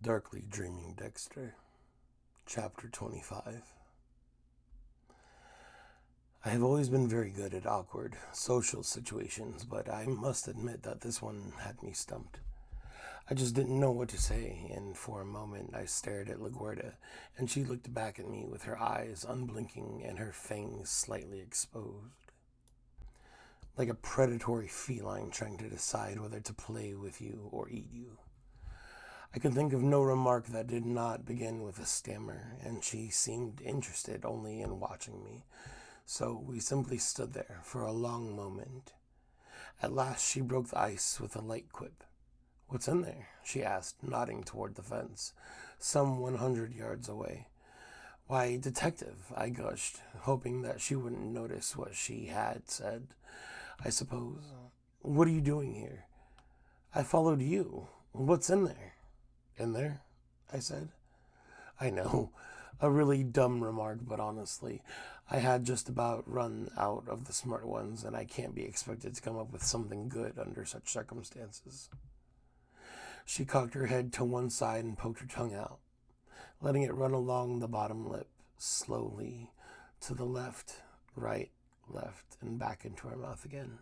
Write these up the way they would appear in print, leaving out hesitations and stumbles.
Darkly Dreaming Dexter, Chapter 25. I have always been very good at awkward social situations, but I must admit that this one had me stumped. I just didn't know what to say, and for a moment I stared at Laguerta, and she looked back at me with her eyes unblinking and her fangs slightly exposed, like a predatory feline trying to decide whether to play with you or eat you. I could think of no remark that did not begin with a stammer, and she seemed interested only in watching me, so we simply stood there for a long moment. At last she broke the ice with a light quip. "What's in there?" she asked, nodding toward the fence, some 100 yards away. "Why, detective," I gushed, hoping that she wouldn't notice what she had said. "I suppose. What are you doing here?" "I followed you. What's in there?" "In there?" I said. I know, a really dumb remark, but honestly, I had just about run out of the smart ones, and I can't be expected to come up with something good under such circumstances. She cocked her head to one side and poked her tongue out, letting it run along the bottom lip, slowly, to the left, right, left, and back into her mouth again.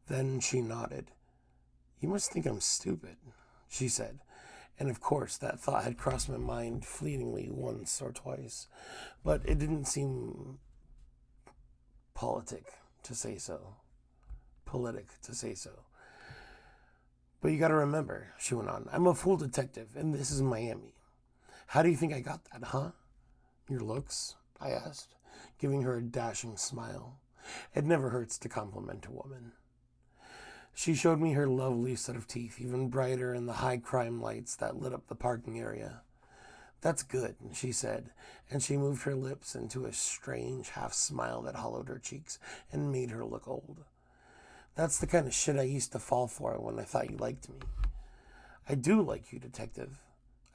Then she nodded. "You must think I'm stupid," she said. And of course, that thought had crossed my mind fleetingly once or twice, but it didn't seem politic to say so. "But you gotta remember," she went on, "I'm a full detective, and this is Miami. How do you think I got that, huh?" "Your looks?" I asked, giving her a dashing smile. It never hurts to compliment a woman. She showed me her lovely set of teeth, even brighter in the high crime lights that lit up the parking area. "That's good," she said, and she moved her lips into a strange half smile that hollowed her cheeks and made her look old. "That's the kind of shit I used to fall for when I thought you liked me." "I do like you, detective,"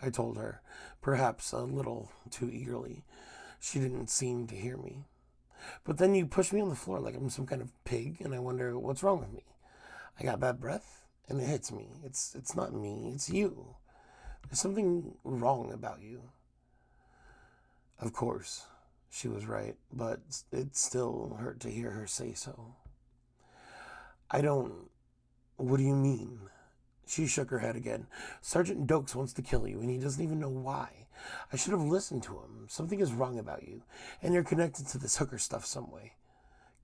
I told her, perhaps a little too eagerly. She didn't seem to hear me. "But then you push me on the floor like I'm some kind of pig, and I wonder what's wrong with me. I got bad breath, and it hits me. It's not me, it's you. There's something wrong about you." Of course, she was right, but it still hurt to hear her say so. "I don't... What do you mean?" She shook her head again. "Sergeant Dokes wants to kill you, and he doesn't even know why. I should have listened to him. Something is wrong about you, and you're connected to this hooker stuff some way."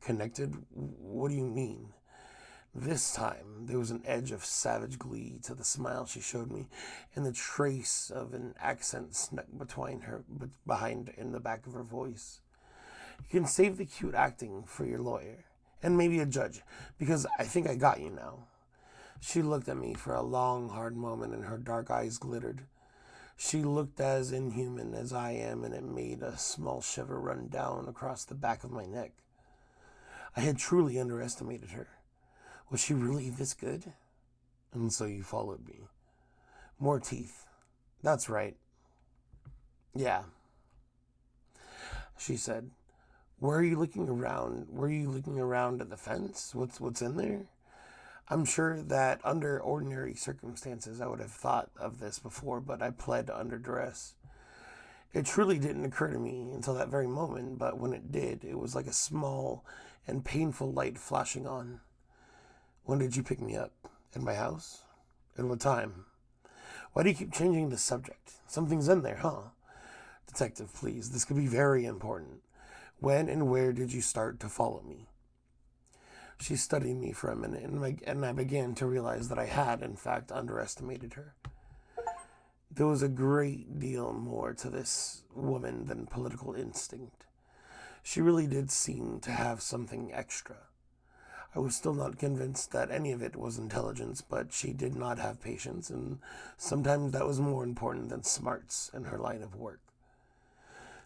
"Connected? What do you mean?" This time, there was an edge of savage glee to the smile she showed me, and the trace of an accent snuck behind in the back of her voice. "You can save the cute acting for your lawyer, and maybe a judge, because I think I got you now." She looked at me for a long, hard moment, and her dark eyes glittered. She looked as inhuman as I am, and it made a small shiver run down across the back of my neck. I had truly underestimated her. Was she really this good? "And so you followed me." More teeth. "That's right." "Yeah," she said. Were you looking around at the fence? What's in there?" I'm sure that under ordinary circumstances I would have thought of this before, but I pled under duress. It truly didn't occur to me until that very moment, but when it did, it was like a small and painful light flashing on. "When did you pick me up? At my house? At what time? Why do you keep changing the subject? Something's in there, huh? Detective, please, this could be very important. When and where did you start to follow me?" She studied me for a minute, and I began to realize that I had, in fact, underestimated her. There was a great deal more to this woman than political instinct. She really did seem to have something extra. I was still not convinced that any of it was intelligence, but she did not have patience, and sometimes that was more important than smarts in her line of work.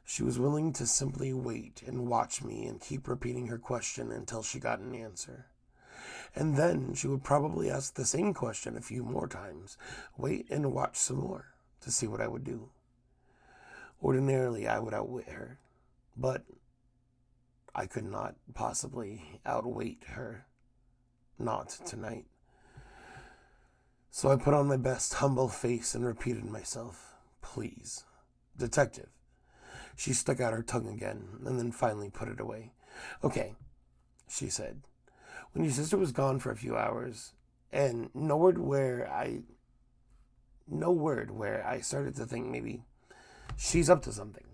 She was willing to simply wait and watch me and keep repeating her question until she got an answer. And then she would probably ask the same question a few more times, wait and watch some more to see what I would do. Ordinarily, I would outwit her, but I could not possibly outwait her. Not tonight. So I put on my best humble face and repeated myself, "Please, detective." She stuck out her tongue again and then finally put it away. "Okay," she said. "When your sister was gone for a few hours, and no word where I started to think maybe she's up to something.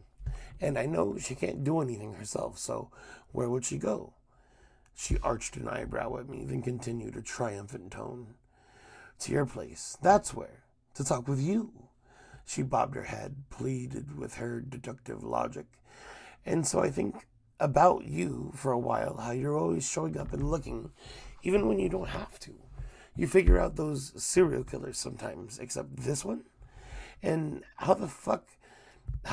And I know she can't do anything herself, so where would she go?" She arched an eyebrow at me, then continued a triumphant tone. "To your place. That's where. To talk with you." She bobbed her head, pleaded with her deductive logic. "And so I think about you for a while, how you're always showing up and looking, even when you don't have to. You figure out those serial killers sometimes, except this one? And how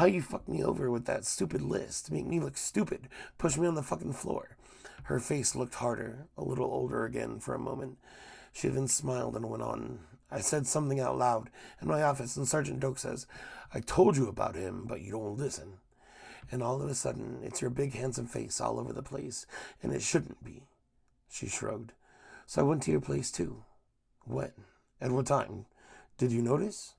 you fucked me over with that stupid list, make me look stupid, push me on the fucking floor." Her face looked harder, a little older again for a moment. She then smiled and went on. "I said something out loud in my office, and Sergeant Doak says, 'I told you about him, but you don't listen.' And all of a sudden, it's your big handsome face all over the place, and it shouldn't be." She shrugged. "So I went to your place too." "When? At what time? Did you notice?"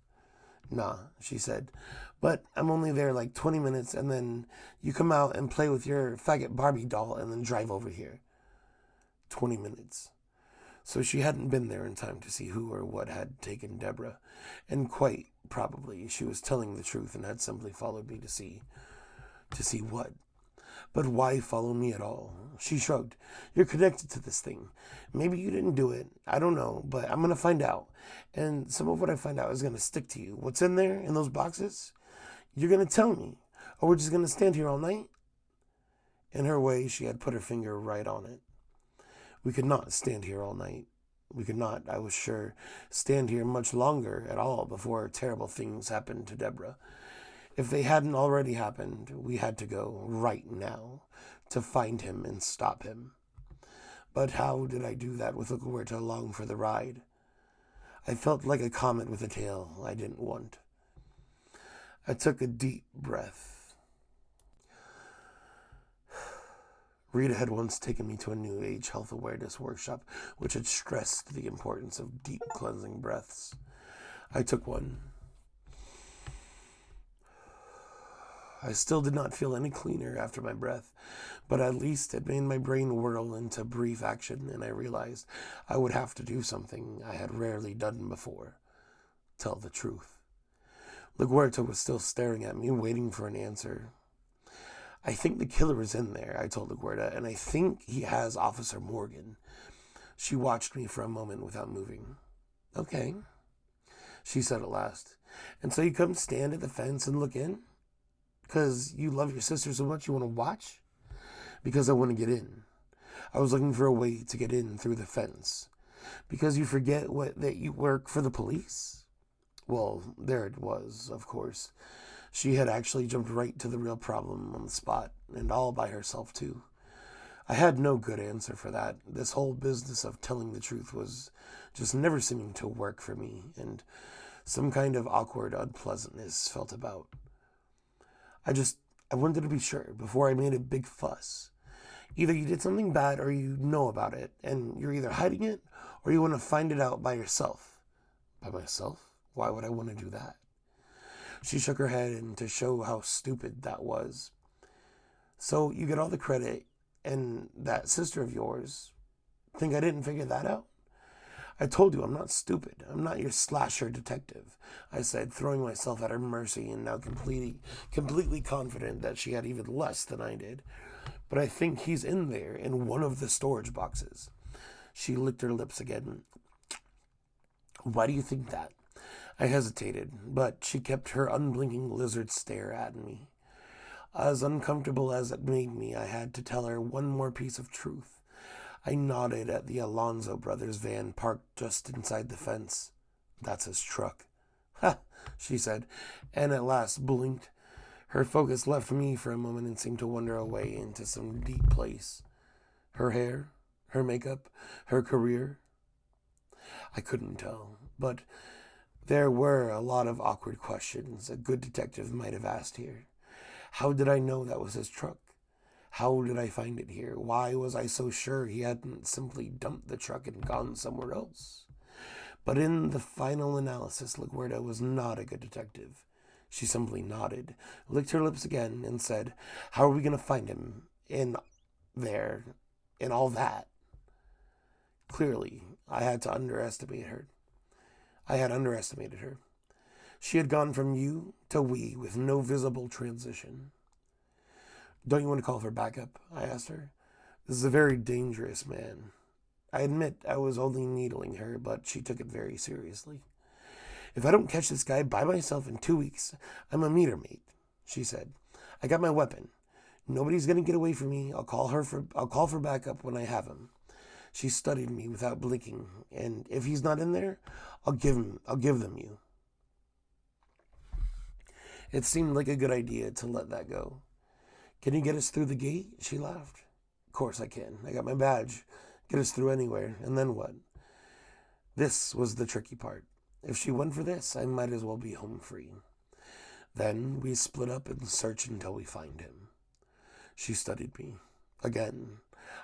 "Nah," she said. "But I'm only there like 20 minutes, and then you come out and play with your faggot Barbie doll and then drive over here." 20 minutes. So she hadn't been there in time to see who or what had taken Deborah, and quite probably she was telling the truth and had simply followed me to see. To see what? But why follow me at all? She shrugged. "You're connected to this thing. Maybe you didn't do it. I don't know, but I'm going to find out. And some of what I find out is going to stick to you. What's in there, in those boxes? You're going to tell me. Or we're just going to stand here all night?" In her way, she had put her finger right on it. We could not stand here all night. We could not, I was sure, stand here much longer at all before terrible things happened to Deborah. If they hadn't already happened, we had to go right now to find him and stop him. But how did I do that with Laguerta along for the ride? I felt like a comet with a tail I didn't want. I took a deep breath. Rita had once taken me to a New Age health awareness workshop, which had stressed the importance of deep cleansing breaths. I took one. I still did not feel any cleaner after my breath, but at least it made my brain whirl into brief action, and I realized I would have to do something I had rarely done before. Tell the truth. Laguerta was still staring at me, waiting for an answer. "I think the killer is in there," I told Laguerta, "and I think he has Officer Morgan." She watched me for a moment without moving. "Okay," she said at last. "And so you come stand at the fence and look in? 'Cause you love your sister so much you want to watch?" "Because I want to get in. I was looking for a way to get in through the fence." "Because you forget that you work for the police?" Well, there it was, of course. She had actually jumped right to the real problem on the spot, and all by herself, too. I had no good answer for that. This whole business of telling the truth was just never seeming to work for me, and some kind of awkward unpleasantness felt about. I wanted to be sure before I made a big fuss. Either you did something bad or you know about it, and you're either hiding it or you want to find it out by yourself. By myself? Why would I want to do that? She shook her head, and to show how stupid that was. "So you get all the credit, and that sister of yours, think I didn't figure that out?" "I told you I'm not stupid. I'm not your slasher detective," I said, throwing myself at her mercy and now completely confident that she had even less than I did. "But I think he's in there in one of the storage boxes." She licked her lips again. "Why do you think that?" I hesitated, but she kept her unblinking lizard stare at me. As uncomfortable as it made me, I had to tell her one more piece of truth. I nodded at the Alonzo brothers' van parked just inside the fence. "That's his truck." "Ha," she said, and at last blinked. Her focus left me for a moment and seemed to wander away into some deep place. Her hair, her makeup, her career. I couldn't tell, but there were a lot of awkward questions a good detective might have asked here. How did I know that was his truck? How did I find it here? Why was I so sure he hadn't simply dumped the truck and gone somewhere else? But in the final analysis, Laguerta was not a good detective. She simply nodded, licked her lips again, and said, "How are we going to find him in there, in all that?" Clearly, I had underestimated her. She had gone from you to we with no visible transition. "Don't you want to call for backup?" I asked her. "This is a very dangerous man." I admit I was only needling her, but she took it very seriously. "If I don't catch this guy by myself in 2 weeks, I'm a meter maid," she said. "I got my weapon. Nobody's going to get away from me. I'll call for backup when I have him." She studied me without blinking, "And if he's not in there, I'll give them you." It seemed like a good idea to let that go. "Can you get us through the gate?" She laughed. "Of course I can. I got my badge. Get us through anywhere. And then what?" This was the tricky part. If she went for this, I might as well be home free. "Then we split up and search until we find him." She studied me. Again,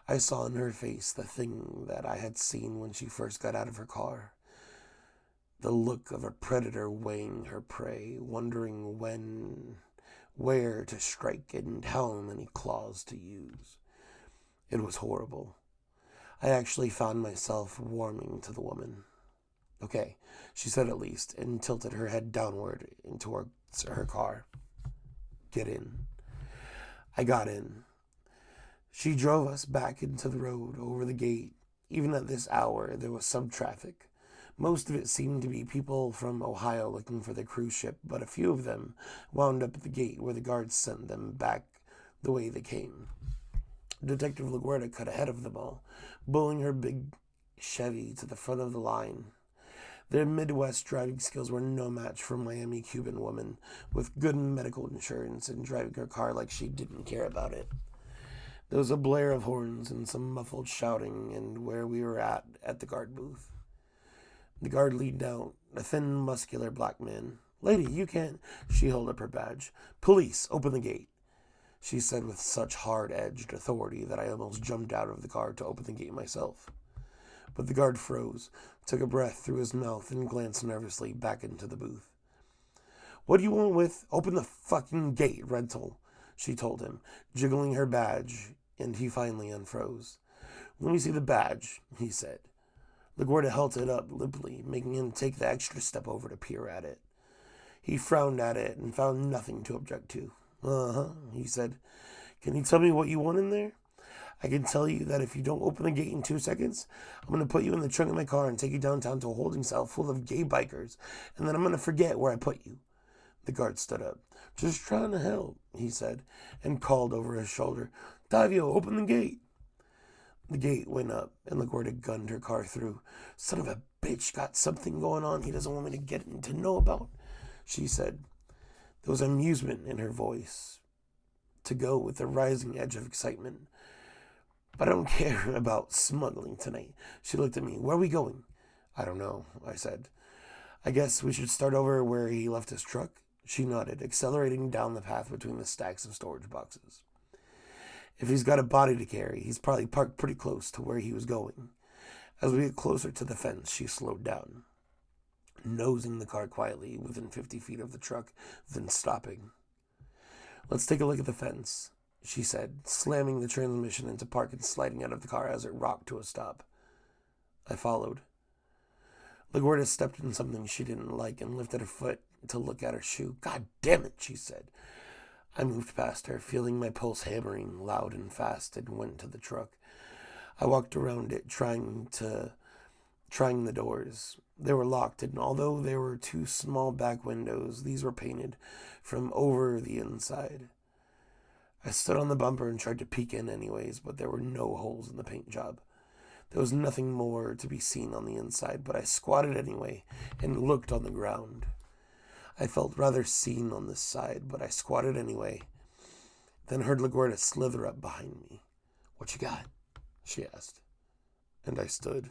I saw in her face the thing that I had seen when she first got out of her car. The look of a predator weighing her prey, wondering where to strike and how many claws to use. It was horrible. I actually found myself warming to the woman. "Okay," she said at least, and tilted her head downward into her car. "Get in." I got in. She drove us back into the road over the gate. Even at this hour, there was some traffic. Most of it seemed to be people from Ohio looking for their cruise ship, but a few of them wound up at the gate where the guards sent them back the way they came. Detective Laguerta cut ahead of them all, bulling her big Chevy to the front of the line. Their Midwest driving skills were no match for a Miami Cuban woman with good medical insurance and driving her car like she didn't care about it. There was a blare of horns and some muffled shouting, and where we were at the guard booth. The guard leaned out, a thin, muscular black man. "Lady, you can't..." She held up her badge. "Police, open the gate," she said with such hard-edged authority that I almost jumped out of the car to open the gate myself. But the guard froze, took a breath through his mouth, and glanced nervously back into the booth. "What do you want with..." "Open the fucking gate, Rental," she told him, jiggling her badge, and he finally unfroze. "Let me see the badge," he said. Laguerta held it up limply, making him take the extra step over to peer at it. He frowned at it and found nothing to object to. "Uh-huh," he said. "Can you tell me what you want in there?" "I can tell you that if you don't open the gate in 2 seconds, I'm going to put you in the trunk of my car and take you downtown to a holding cell full of gay bikers, and then I'm going to forget where I put you." The guard stood up. "Just trying to help," he said, and called over his shoulder, "Davio, open the gate." The gate went up, and Laguerta gunned her car through. "Son of a bitch got something going on he doesn't want me to get to know about," she said. There was amusement in her voice, to go with the rising edge of excitement. "But I don't care about smuggling tonight." She looked at me. "Where are we going?" "I don't know," I said. "I guess we should start over where he left his truck." She nodded, accelerating down the path between the stacks of storage boxes. "If he's got a body to carry, he's probably parked pretty close to where he was going." As we get closer to the fence, she slowed down, nosing the car quietly within 50 feet of the truck, then stopping. "Let's take a look at the fence," she said, slamming the transmission into park and sliding out of the car as it rocked to a stop. I followed. Laguerta stepped in something she didn't like and lifted her foot to look at her shoe. "God damn it," she said. I moved past her, feeling my pulse hammering loud and fast, and went to the truck. I walked around it, trying the doors. They were locked, and although there were 2 small back windows, these were painted from over the inside. I stood on the bumper and tried to peek in anyways, but there were no holes in the paint job. There was nothing more to be seen on the inside, but I squatted anyway and looked on the ground. I felt rather seen on this side, but I squatted anyway, then heard Laguerta slither up behind me. "What you got?" she asked, and I stood.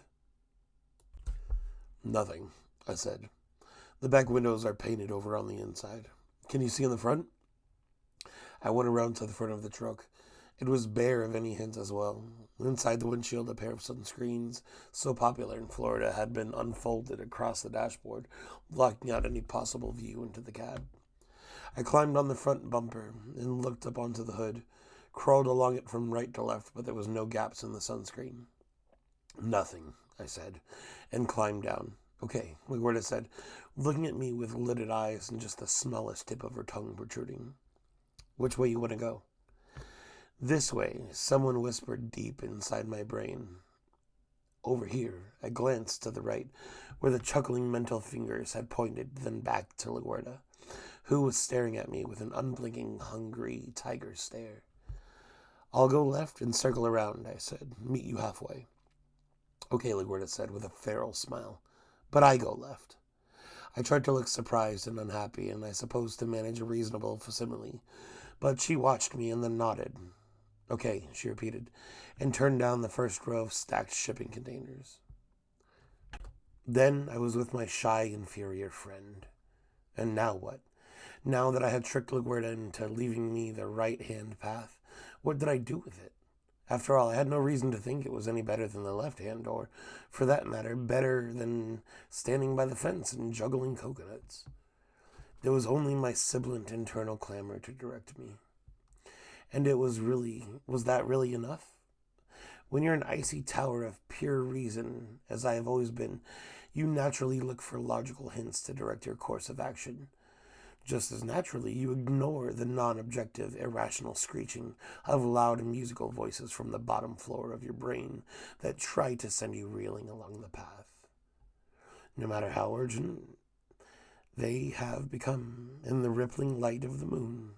"Nothing," I said. "The back windows are painted over on the inside. Can you see in the front?" I went around to the front of the truck It was bare of any hint as well. Inside the windshield, a pair of sunscreens, so popular in Florida, had been unfolded across the dashboard, blocking out any possible view into the cab. I climbed on the front bumper and looked up onto the hood, crawled along it from right to left, but there was no gaps in the sunscreen. Nothing, I said, and climbed down. Okay, Laguerta said, looking at me with lidded eyes and just the smallest tip of her tongue protruding. Which way you want to go? This way, someone whispered deep inside my brain. Over here, I glanced to the right, where the chuckling mental fingers had pointed, then back to Laguerta, who was staring at me with an unblinking, hungry tiger stare. I'll go left and circle around, I said. Meet you halfway. Okay, Laguerta said with a feral smile. But I go left. I tried to look surprised and unhappy, and I suppose to manage a reasonable facsimile, but she watched me and then nodded. Okay, she repeated, and turned down the first row of stacked shipping containers. Then I was with my shy, inferior friend. And now what? Now that I had tricked Laguerta into leaving me the right-hand path, what did I do with it? After all, I had no reason to think it was any better than the left hand, or, for that matter, better than standing by the fence and juggling coconuts. There was only my sibilant internal clamor to direct me. And was that really enough? When you're an icy tower of pure reason, as I have always been, you naturally look for logical hints to direct your course of action. Just as naturally, you ignore the non-objective, irrational screeching of loud musical voices from the bottom floor of your brain that try to send you reeling along the path. No matter how urgent they have become in the rippling light of the moon.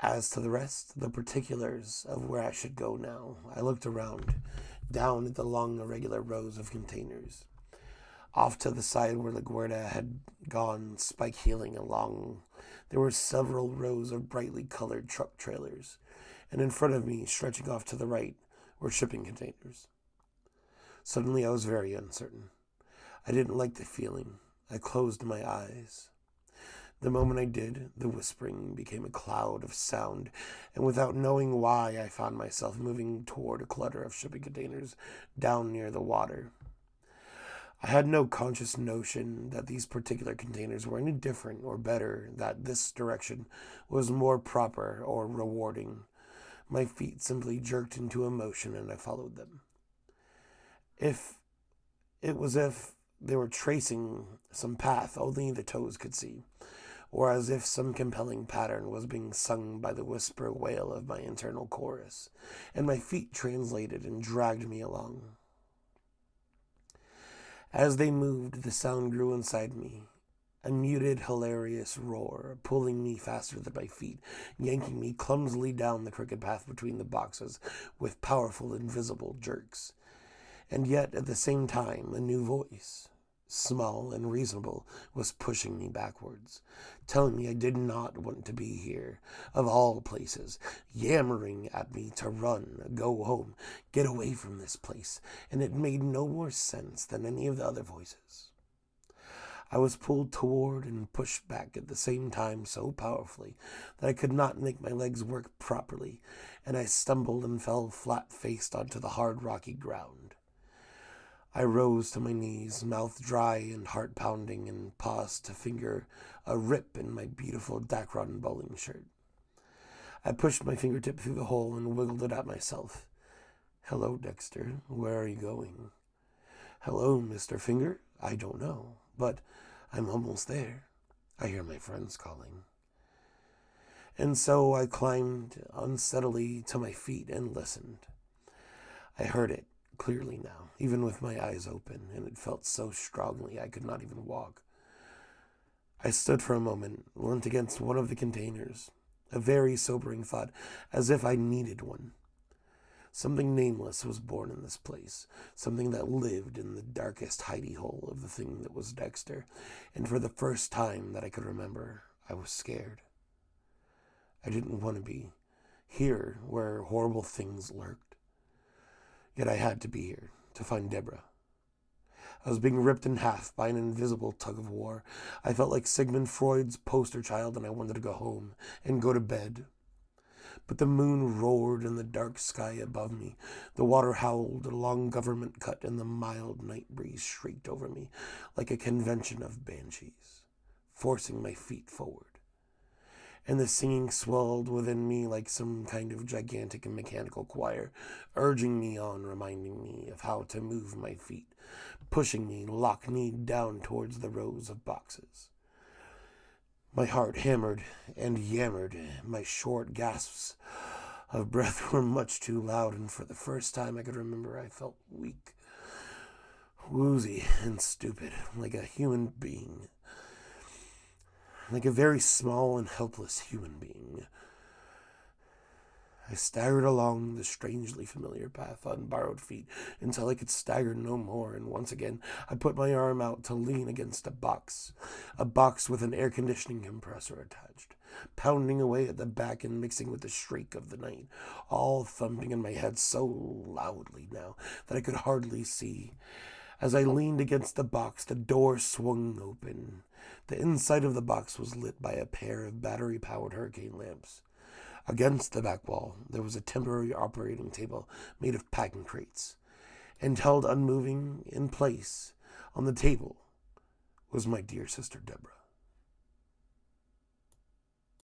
As to the rest, the particulars of where I should go now, I looked around, down at the long, irregular rows of containers. Off to the side where Laguerta had gone spike-heeling along, there were several rows of brightly colored truck trailers, and in front of me, stretching off to the right, were shipping containers. Suddenly I was very uncertain. I didn't like the feeling. I closed my eyes. The moment I did, the whispering became a cloud of sound, and without knowing why, I found myself moving toward a clutter of shipping containers down near the water. I had no conscious notion that these particular containers were any different or better, that this direction was more proper or rewarding. My feet simply jerked into a motion and I followed them. It was if they were tracing some path only the toes could see, or as if some compelling pattern was being sung by the whisper wail of my internal chorus, and my feet translated and dragged me along. As they moved, the sound grew inside me, a muted, hilarious roar, pulling me faster than my feet, yanking me clumsily down the crooked path between the boxes with powerful, invisible jerks. And yet, at the same time, a new voice, small and reasonable, was pushing me backwards, telling me I did not want to be here, of all places, yammering at me to run, go home, get away from this place, and it made no more sense than any of the other voices. I was pulled toward and pushed back at the same time so powerfully that I could not make my legs work properly, and I stumbled and fell flat-faced onto the hard, rocky ground. I rose to my knees, mouth dry and heart pounding, and paused to finger a rip in my beautiful Dacron bowling shirt. I pushed my fingertip through the hole and wiggled it at myself. Hello, Dexter. Where are you going? Hello, Mr. Finger. I don't know, but I'm almost there. I hear my friends calling. And so I climbed unsteadily to my feet and listened. I heard it clearly now, even with my eyes open, and it felt so strongly I could not even walk. I stood for a moment, leant against one of the containers, a very sobering thought, as if I needed one. Something nameless was born in this place, something that lived in the darkest hidey hole of the thing that was Dexter, and for the first time that I could remember, I was scared. I didn't want to be here where horrible things lurked. Yet I had to be here, to find Deborah. I was being ripped in half by an invisible tug of war. I felt like Sigmund Freud's poster child, and I wanted to go home and go to bed. But the moon roared in the dark sky above me. The water howled along Government Cut, and the mild night breeze shrieked over me like a convention of banshees, forcing my feet forward. And the singing swelled within me like some kind of gigantic and mechanical choir, urging me on, reminding me of how to move my feet, pushing me lock-kneed down towards the rows of boxes. My heart hammered and yammered. My short gasps of breath were much too loud, and for the first time I could remember I felt weak, woozy, and stupid, like a human being. Like a very small and helpless human being. I staggered along the strangely familiar path on borrowed feet until I could stagger no more, and once again I put my arm out to lean against a box with an air conditioning compressor attached, pounding away at the back and mixing with the shriek of the night, all thumping in my head so loudly now that I could hardly see. As I leaned against the box, the door swung open. The inside of the box was lit by a pair of battery-powered hurricane lamps. Against the back wall, there was a temporary operating table made of packing crates, and held unmoving in place on the table was my dear sister Deborah.